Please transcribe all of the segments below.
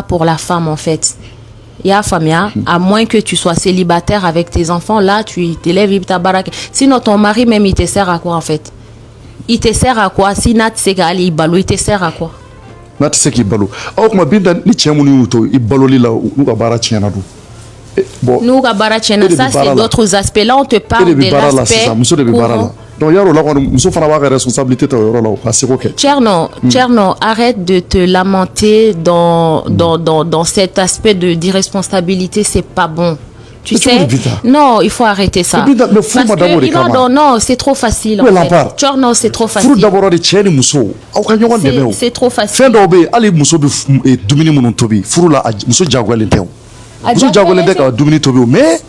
pour la femme en fait. Il y a famille, à moins que tu sois célibataire avec tes enfants, là tu t'élèves ta baraque. Sinon ton mari même il te sert à quoi en fait? Il te sert à quoi? Si Nat c'est gali balo, il te sert à quoi? Nat c'est qui balo. Oh ma binda ni tchemuni uto i balo lila ou ka bara tchena du. Bon. Nous ka bara tchena ça c'est d'autres aspects. Là on te parle de l'aspect. Donc yaro là on muso fana ba responsabilité ta yoro là assez OK. Tcherno, arrête de te lamenter dans cet aspect d'irresponsabilité, c'est pas bon. Tu sais, non, il faut arrêter ça. Parce que, non, c'est trop facile. En fait. Non, c'est trop facile. C'est trop facile. Mais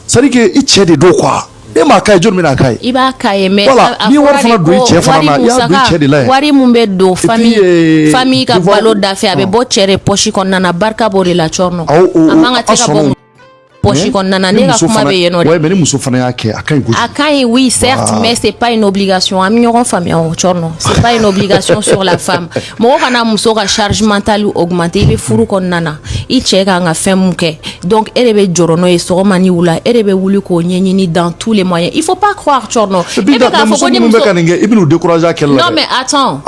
ça dit que il tient des dos quoi. Et ma caille, je me la caille. Il va cailler, mais voilà. Ni wari fana do iche fana na ya do iche de la. Wari mumbe do famille ka balo d'affaires be bo chere pochi konna na barka bori la chorno. Amanga teka bon pochi konna na nega kuma be yeno. Ouais, mais ni muso fana ya ke akai oui certes, mais c'est pas une obligation. Amignon famille en chorno. C'est pas une obligation sur la femme. Mo kana muso ka charge mentale ou augmenter, il be furu konna na. I cheka nga femuke. Donc elle be jorono e soromani wula, elle be wulu ko nyenyini dans tous les moyens. Il faut pas croire chorno. Non mais attends.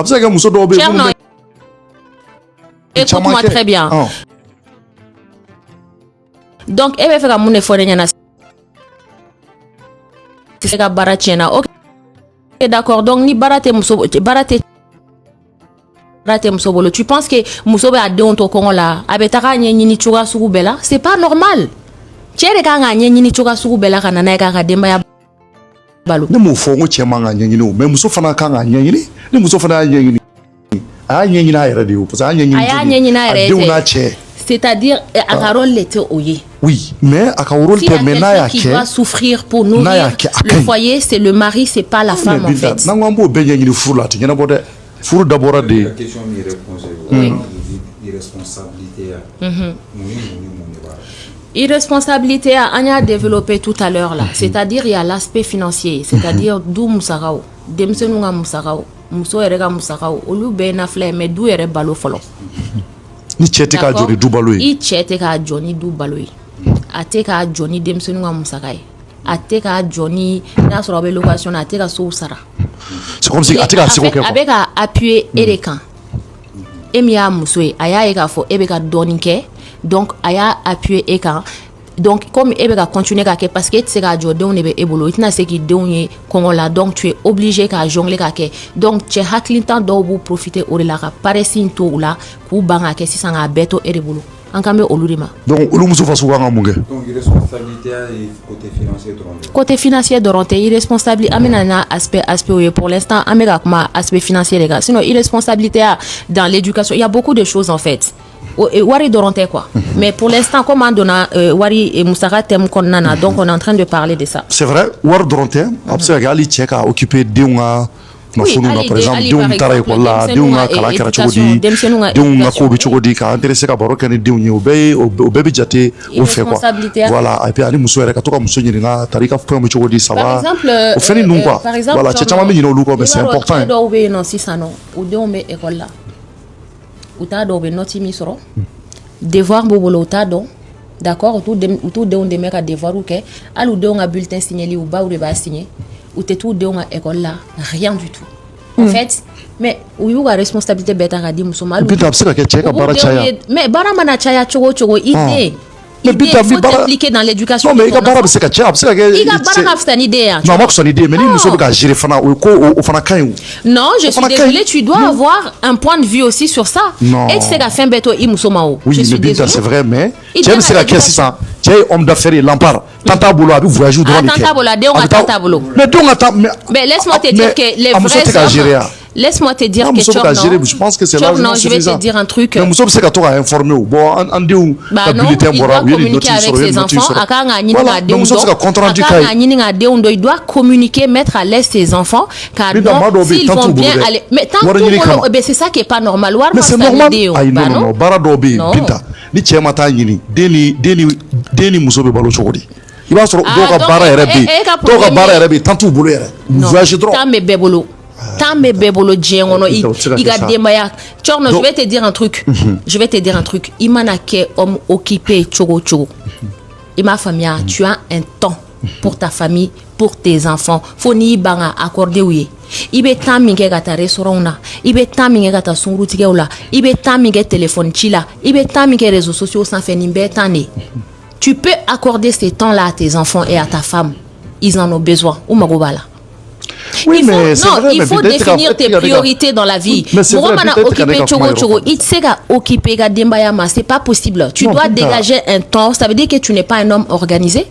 Écoute-moi très bien. Donc elle fait comme mon effort nyana. C'est ka baratiena. OK d'accord. Donc ni barate muso barate musobolo. Tu penses que musobe a donto kongo la abetaka nyenyini chuga sugubela? C'est pas normal. Chere ka nga nyenyini chuga sugubela kana na ka demba ya balo. Ne mo fongo chema nga nyenyini mais muso fana ka nga nyenyini. Ne muso fana nyenyini. A nyenyini na yere de parce que nyenyini na yere. C'est-à-dire à Carole l'était oye. Oui, mais à Carole si quelqu'un qui doit souffrir pour nourrir le foyer, c'est le mari, c'est pas la femme en fait. Nangambo be nyenyini furla ti ngena bode. Furu d'abord de la question m'y répond irresponsabilité. Irresponsabilité on a développé tout à l'heure là, c'est-à-dire il y a l'aspect financier, c'est-à-dire d'où musarao, demsenunga musarao, muso erega musarao, olu be na flé mais d'où ere balo folo. Ni chete ka joni du balo yi. I chete ka joni du balo yi. Ate ka joni demsenunga musakai. Ate ka joni na soro be location ate ka so sara. C'est comme si ate ka siko ke. Avec à appuyer Erekan. Emia muswe aya e ka fo ebe ka doninke. Donc aya appuyer Ekan. Donc comme ebe ka continuer ka ke parce que c'est ka jode on ebe ebolo itina se ki de onye kongola donc tu es obligé ka jongler ka ke. Donc tu haklintan do bu profiter o la ka paresi to la ku banga ke sisanga beto erebolo. Ankambe olurima. Donc olu muso fasu nga munge. Donc irresponsabilité et côté financier de côté financier de rente irresponsabilité amena aspect pour l'instant amega kuma aspect financier les gars. Sinon irresponsabilité dans l'éducation, il y a beaucoup de choses en fait. Wari de rente quoi. Mais pour l'instant comme on donne Wari et Moussara thème qu'on a donc on est en train de parler de ça. C'est vrai, Wari de rente absolument ali cheka occupé de un par exemple diun tara école diun kala kara chogodi diun ko bi chogodi ka intéressé ka baro kan diun ni obe jate o fait quoi voilà et puis ali muso era ka to ka muso ni nga tarika fo mo chogodi ça va au fait nous quoi voilà chama mi no lu ko mais c'est important do be non si ça non ou de on be école là ou ta do be noti mi soro devoir bobolo ta do d'accord tout de on de meka devoir ou ke alu de on a bulletin signé li ou ba ou de ba signé ou t'es tout de à école là rien du tout en fait mais où y a responsabilité bête à dire muso malu mais bara mana chaya chogo idée il faut t'impliquer dans l'éducation. Non mais il y a bara c'est que il y a bara c'est une idée non moi c'est une idée mais ni muso ka gérer fana o fana kan non je suis désolée tu dois avoir un point de vue aussi sur ça et c'est la fin beto i muso mao je suis désolée c'est vrai mais j'aime c'est la question ça tu es homme d'affaires lampard tanta bolo abi voyage droit tanta bolo de on tanta bolo mais laisse-moi te dire que les vrais laisse-moi te dire que je pense que c'est là non je vais te dire un truc mais muso c'est ka to ka informer bon andeu ka bulletin bora communiquer avec ses enfants akanga nyinga de undo il doit communiquer mettre à l'aise ses enfants car s'ils vont bien aller mais tant que c'est ça qui est pas normal mais c'est normal non bara dobi binta ni chema ta nyini deni muso be balo chogodi il va sur do ka bara erebe tant tout bolo ere voyage droit tant me bebolo tant mais bébolo djengono iga demaya tchorno je vais te dire un truc imana ke homme occupé chogo ima famia tu as un temps pour ta famille pour tes enfants faut ni banga accorder oui ibe temps minge gata restaurant na ibe temps minge gata sunguru tigewla ibe temps minge téléphone chila ibe temps minge réseaux sociaux sans faire ni betane. Tu peux accorder ces temps-là à tes enfants et à ta femme. Ils en ont besoin. Ou magobala. Oui, mais il faut définir tes priorités dans la vie. C'est pas possible. Tu dois dégager un temps. Ça veut dire que tu n'es pas un homme organisé.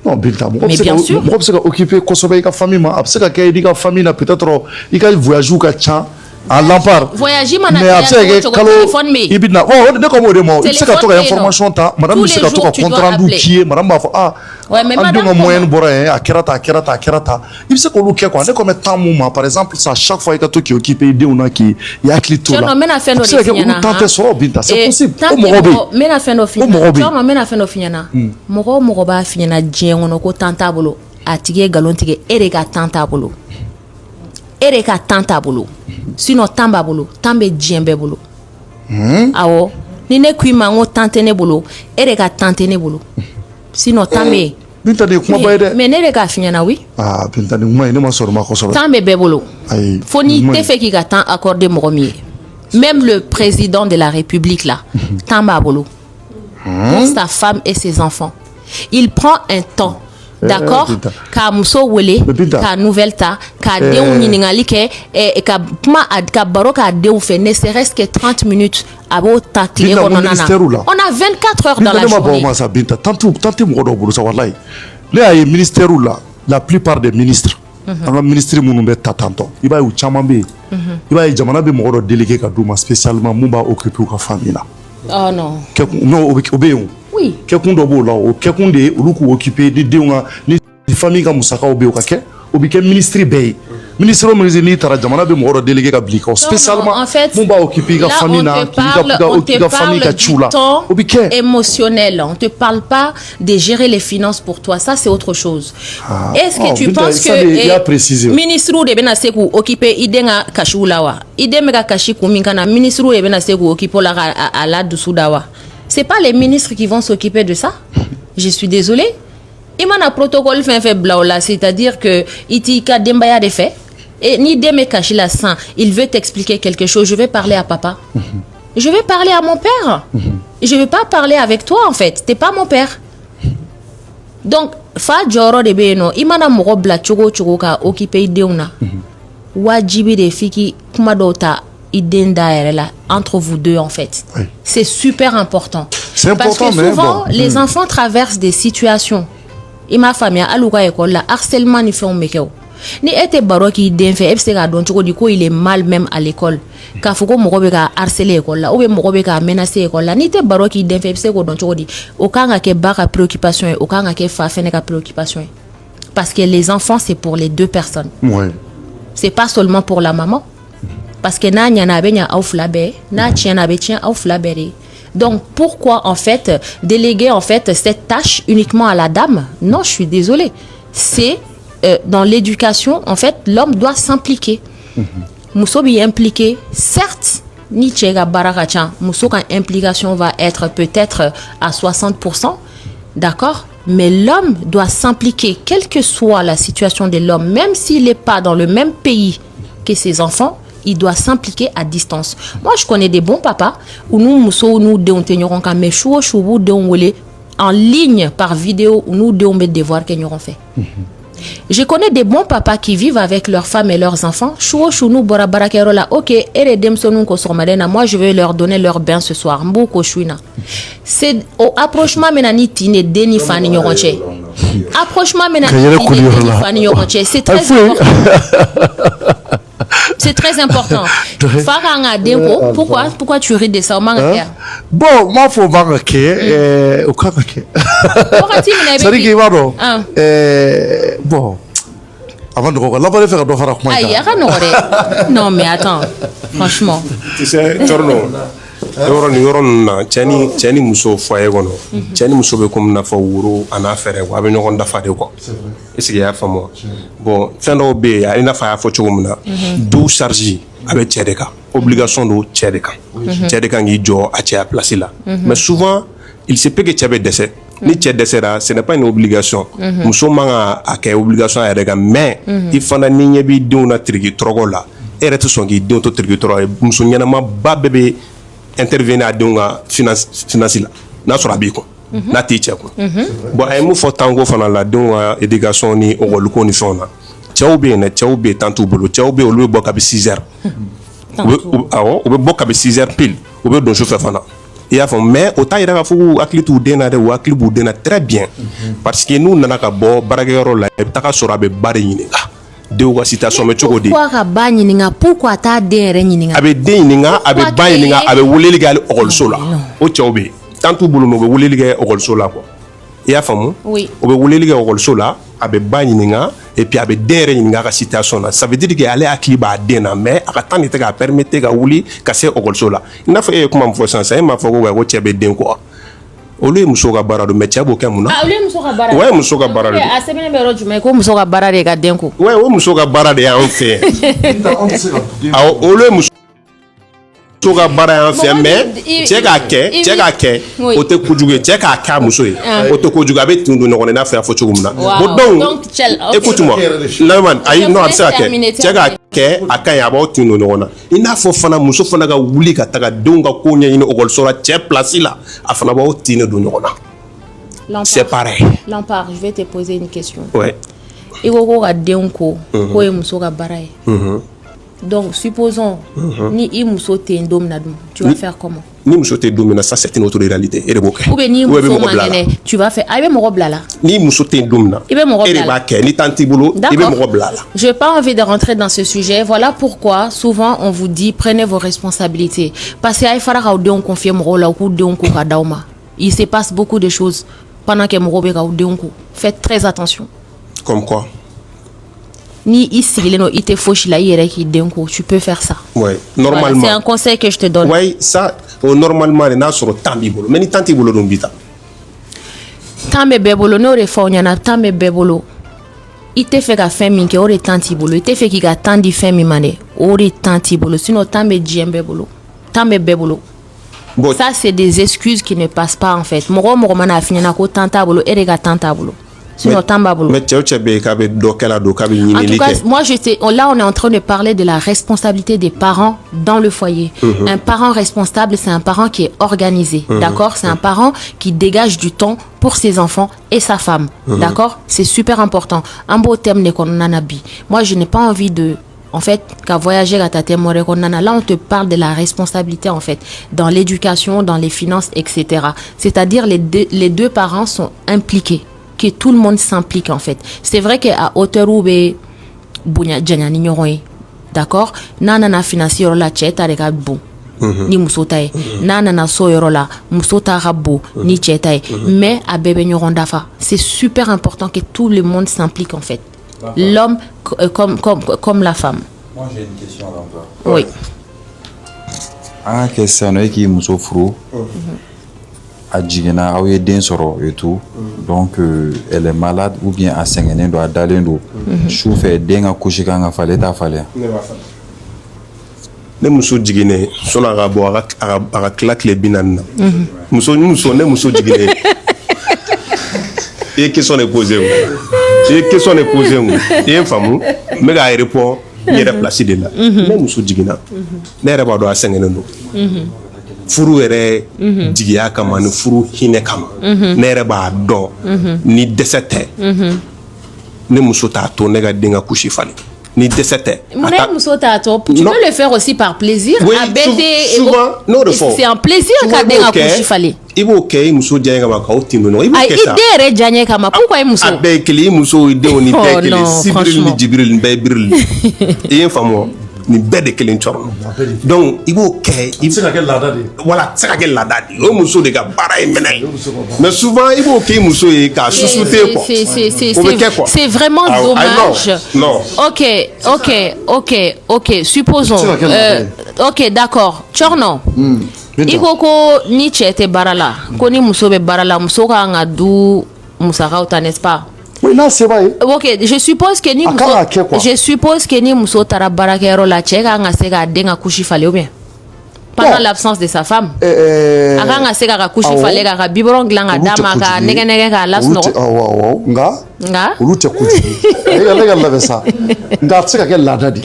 Non, mais bien sûr. Occuper famille, peut-être il va voyager à Lampard. Voyager, mais téléphone, mais information madame c'est ka to ka compte rendu qui madame ba ouais mais madame moyenne bora akirata il sait qu'on quoi ne comme temps moment par exemple ça chaque fois que qui occupé de on a qui y a clé tout là c'est possible mais na fin no finyana mogo ba finyana djengono ko tantabolo atige galontige erega tantabolo ereka tantabolo sinon tamba bolo tambe djembe bolo awo ni ne kui mango tante ne bolo ereka tante ne bolo sinon tambe binta de kuma bayde mais ne reka finyana oui binta de kuma ne ma soro ma ko soro tambe be bolo foni te fait ki ga temps accorder mogomi même le président de la République là tamba bolo pour sa femme et ses enfants il prend un temps. D'accord, ka muso wele ka nouvelle ta ka deu ningali ke ka kuma ka baro ka deu fait ne serait-ce que 30 minutes abo takle on a 24 heures dans la journée tant mo do buru sa wallahi le ay ministère là la plupart des ministres un ministre munu be tatanto iba yu chama be iba jamana be mo do délégué ka duma spécialement mumba occuper ka famille là oh non non obéon oui quelqu'un dobo là o quelqu'un de uluku occuper de deunga ni famille ka musaka obe okake obike ministre bay ministre ni tara jamana be mo délégué ka blika spécialement en fait mon ba occuper ka famille na ka famille ka chula obike émotionnel on te parle pas de gérer les finances pour toi ça c'est autre chose est-ce que tu penses que ministre de bena seku occuper idenga kashulawa ideme ka kashiku minkana ministre de bena seku occuper la ala dusudawa. C'est pas les ministres qui vont s'occuper de ça. Je suis désolée. Il m'a un protocole fait blaola, c'est-à-dire que itika dembaya de fait et ni deme kashila sang, il veut t'expliquer quelque chose, je vais parler à papa. Je vais parler à mon père. Je vais pas parler avec toi en fait, t'es pas mon père. Donc fa joro de beno, imana moro bla chogo ka occupé deuna. Wajibi de fiki kuma dota entre vous deux en fait. Oui. C'est super important. C'est important, parce que souvent les enfants traversent des situations. Et ma famille a l'école là harcèlement ni fait un mekeo. Ni était baro qui denfe ebsega don choko diko il est mal même à l'école. Ka foko mo be ka harceler école là ou be mo be ka menacer école là ni te baro qui denfe ebsego don choko di okanga ke baka préoccupation et okanga ke fa fene ka préoccupation. Parce que les enfants c'est pour les deux personnes. Ouais. C'est pas seulement pour la maman. Parce que na nyana benya au flabe na tiana be tien au flabere. Donc pourquoi en fait déléguer en fait cette tâche uniquement à la dame? Non, je suis désolée. C'est dans l'éducation en fait l'homme doit s'impliquer. Muso bi impliqué, certes ni tchega barakacha, muso kan implication va être peut-être à 60%, d'accord? Mais l'homme doit s'impliquer quelle que soit la situation de l'homme, même s'il n'est pas dans le même pays que ses enfants. Il doit s'impliquer à distance. Moi, je connais des bons papas où nous, nous, en ligne par vidéo, où nous, devons mettre des devoirs qu'ils auront fait. Je connais des bons papas qui vivent avec leurs femmes et leurs enfants. Ok, moi, je vais leur donner leur bain ce soir. C'est au approchement c'est très important. C'est très important. Pourquoi tu ris de ça? Bon, moi, faut voir que bon, avant de regarder, faire non, mais attends, franchement. Tu sais, Torno, Yoron na chani muso foyer kono chani muso be comme na fa wuro ana fere wa be ñogon dafa de ko est-ce que ya famo bon fendo be ya ina fa fo chogumna du charge avec chedeka obligation do chedeka chedeka ngi jo a chia place là mais souvent il se peut que chebe décès ni cɛ dɛsɛra ce n'est pas une obligation muso man a kɛ obligation a yɛrɛ kan mais i fana ni ɲɛ b'i denw na tiriki tɔrɔgɔ la e yɛrɛ tɛ sɔn k'i denw to tiriki tɔrɔgɔ ye muso ɲɛnama ba bɛɛ bɛ intervenir a denw ka finance la n'a sɔrɔ a b'i kun n'a t'i cɛ kun bon a ye mun fɔ tanko fana la denw ka éducation ni ɔkɔliko ni fɛnw na cɛw bɛ yen dɛ cɛw bɛ yen tan t'u bolo cɛw bɛ yen olu bɛ bɔ kabi 6 heures u bɛ bɔ kabi 6 heures pile u bɛ don sufɛ fana. Il y a mais autant il y a fou akili tu dena de akili bu dena très bien parce que nous nana ka bo barakɛyɔrɔ la i bɛ taga sɔrɔ a bɛ ba de ɲininka denw ka situation bɛ cogo di pourquoi ka ba ɲininka pourquoi t'a den yɛrɛ ɲininka a bɛ den ɲininka a bɛ ba ɲininka a bɛ weleli kɛ hali ɔkɔliso la o cɛw bɛ yen tant t'u bolo mais u bɛ weleli kɛ ɔkɔliso la quoi i y'a faamu oui u bɛ weleli kɛ ɔkɔliso la a bɛ ba ɲininka et puis a bɛ den yɛrɛ ɲininka a ka situation na ça veut dire que ale hakili b'a den na mais a ka temps de tɛ k'a permettre ka wuli ka se ɔkɔliso la i n'a fɔ e ye kuma min fɔ sisan e m'a fɔ ko cɛ bɛ den kɔ olu ye muso ka baara don mais cɛ b'o kɛ mun na olu ye muso ka baara ouais muso ka baara don a sɛbɛnnen bɛ yɔrɔ jumɛn ko muso ka baara de ka den ko ouais o muso ka baara de y'an fɛ awɔ olu ye muso ka baara y'an fɛ mais cɛ k'a kɛ o tɛ kojugu ye cɛ k'a kɛ a muso ye o tɛ kojugu a bɛ tin don ɲɔgɔn na i n'a fɔ y'a fɔ cogo min na bon donc écoute-moi Lamine ayi non a bɛ se ka kɛ cɛ k'a kɛ a ka ɲi a b'aw tin don ɲɔgɔn na i n'a fɔ fana muso fana ka wuli ka taga denw ka ko ɲɛɲini ɔkɔliso la cɛ place la a fana b'aw tin don ɲɔgɔn na c'est pareil. Lampard, je vais te poser une question. Ouais. I ko ka denw ko ko ye muso ka baara ye. Donc, supposons, ni i muso te yen don min na dun, tu vas faire comment? Ni muso te yen don min na, ça c'est une autre réalité. E de b'o kɛ. Ou bien ni muso man kɛnɛ, tu vas faire. A i bɛ mɔgɔ bila la. Ni muso te yen don min na, i bɛ mɔgɔ bila la. E de b'a kɛ. Ni temps t'i bolo, i bɛ mɔgɔ bila la. Je n'ai pas envie de rentrer dans ce sujet. Voilà pourquoi souvent on vous dit prenez vos responsabilités. Parce que a i fara k'aw denw confier mɔgɔw la, u k'u denw ko ka d'aw ma. Il se passe beaucoup de choses pendant que mɔgɔw bɛ k'aw denw ko. Faites très attention. Comme quoi? Ni i sigilen no i tɛ fosi la i yɛrɛ k'i den ko tu peux faire ça. Ouais, normalement. Voilà, c'est un conseil que je te donne. Ouais, ça normalement n'a sɔrɔ temps b'i bolo mais ni temps t'i bolo don bi ta. Temps bɛ bɛɛ bolo n'o de fɔ aw ɲɛna temps bɛ bɛɛ bolo i tɛ fɛ ka fɛn min kɛ o de temps t'i bolo i tɛ fɛ k'i ka temps di fɛn min ma dɛ o de temps t'i bolo sinon temps bɛ diɲɛ bɛɛ bolo temps bɛ bɛɛ bolo. Bon. Ça c'est des excuses qui ne passent pas en fait. Mɔgɔ o mɔgɔ mana f'i ɲɛna ko temps t'a bolo e de ka temps t'a bolo. Sinon, mais en tout cas, moi, là, on est en train de parler de la responsabilité des parents dans le foyer. Un parent responsable, c'est un parent qui est organisé. D'accord? C'est un parent qui dégage du temps pour ses enfants et sa femme. D'accord? C'est super important. Un beau terme de konanabi. Moi, je n'ai pas envie de... En fait, qu'à voyager à ta témoin, là, on te parle de la responsabilité, en fait, dans l'éducation, dans les finances, etc. C'est-à-dire, les deux parents sont impliqués. Que tout le monde s'implique en fait. C'est vrai qu'à hauteur où d'accord, nana financier la cheta de bon ni musotaye nana so la musota rabo ni chetaye mais à bébé dafa c'est super important que tout le monde s'implique en fait. L'homme comme la femme. Moi j'ai une question à l'emploi. Oui. Ah question est qui muso furu a jigina aw ye den sɔrɔ et tout donc elle est malade ou bien a sɛgɛnnen don a dalen don su fɛ den ka couche kan ka falen t'a falen ne muso jiginnen sɔnni a ka bɔ a ka tila tile 40 na ne muso jiginnen i ye question de poser o i ye n faamu n bɛ k'a répond n yɛrɛ place de la ne muso jiginna ne yɛrɛ b'a dɔn a sɛgɛnnen don furu yɛrɛ jigiya kama ni furu hinɛ kama ne yɛrɛ b'a dɔn ni dɛsɛ tɛ ne muso t'a to ne ka den ka couche falen ni dɛsɛ tɛ mais muso t'a to tu peux le faire aussi par plaisir oui, souvent n'o de fɔ c'est un plaisir ka den ka couche falen i b'o kɛ i muso diya kama k'aw tin don ɲɔgɔn i b'o kɛ sa i den yɛrɛ diya kama pourquoi i muso a bɛɛ ye kelen i muso denw ni bɛɛ ye kelen Sibril ni Jibril ni bɛɛ ye Biril i ye n faamu nin bɛɛ de kelen cɔrɔ donc i b'o kɛ i se ka kɛ laada de voilà se ka kɛ laada de o muso de ka baara ye minɛ ye mais souvent i b'o k'i muso ye k'a susute quoi o bɛ kɛ quoi c'est vraiment dommage non ok supposons ok d'accord Chorno i ko ko ni cɛ tɛ baara la ko ni muso bɛ baara la muso ka kan ka du musakaw ta n'est-ce pas oui n'a se b'a ye ok je suppose que ni muso taara baarakɛyɔrɔ la cɛ ka kan ka se k'a den ka couche falen ou bien pendant l'absence de sa femme a kan ka se k'a ka couche falen k'a ka biberon dilan ka d'a ma ka nɛgɛ k'a lasunɔgɔ nka olu tɛ kojugu e ka labɛn sa nka a tɛ se ka kɛ laada de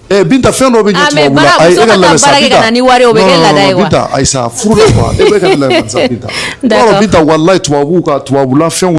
Binta fɛn dɔ bɛ ɲɛ tubabu la ayi e ka labɛn sa Binta Ayisa furu la quoi e bɛ ka labɛn sa Binta Binta wallahi tubabula fɛnw